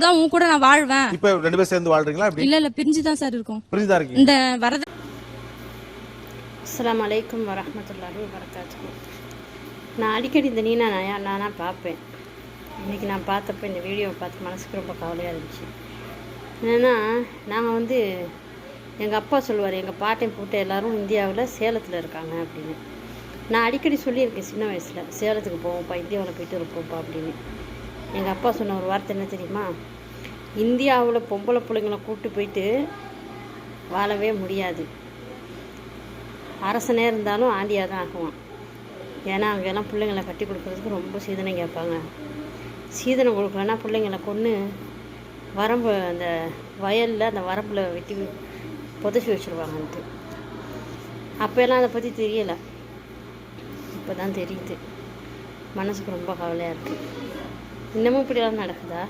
அப்பதான் உன் கூட நான் வாழ்வேன். இப்ப 2 பேரும் சேர்ந்து வாழ்றீங்களா? இல்ல பிரிஞ்சு தான் சார் இருக்கோம். பிரிஞ்சு தான் இருக்கீங்க. இந்த வரது. அஸ்ஸலாமு அலைக்கும் வரஹ்மத்துல்லாஹி வபரகாத்துஹு. நான் அடிக்கடி இந்த நீனா நானா பார்ப்பேன். இன்றைக்கி நான் பார்த்தப்ப இந்த வீடியோவை பார்த்து மனசுக்கு ரொம்ப கவலையாக இருந்துச்சு. என்னென்னா நாங்கள் எங்கள் அப்பா சொல்லுவார், எங்கள் பாட்டையும் போட்டு எல்லோரும் இந்தியாவில் சேலத்தில் இருக்காங்க அப்படின்னு. நான் அடிக்கடி சொல்லியிருக்கேன் சின்ன வயசில், சேலத்துக்கு போவோம்ப்பா, இந்தியாவில் போயிட்டு இருப்போம்ப்பா அப்படின்னு. எங்கள் அப்பா சொன்ன ஒரு வார்த்தை என்ன தெரியுமா? இந்தியாவில் பொம்பளை பிள்ளைங்களை கூப்பிட்டு போயிட்டு வாழவே முடியாது, அரசனே இருந்தாலும் ஆண்டியாக தான் ஆகுவான். ஏன்னா அங்கெல்லாம் பிள்ளைங்களை கட்டி கொடுக்குறதுக்கு ரொம்ப சீதனம் கேட்பாங்க. சீதனம் கொடுக்கலன்னா பிள்ளைங்களை கொன்று வரம்பு அந்த வயலில் அந்த வரம்பில் வெட்டி புதைச்சி வச்சுருவாங்கன்ட்டு. அப்போல்லாம் அதை பற்றி தெரியலை, இப்போ தான் தெரியுது. மனசுக்கு ரொம்ப கவலையாக இருக்குது. இன்னமும் இப்படியெல்லாம் நடக்குதா?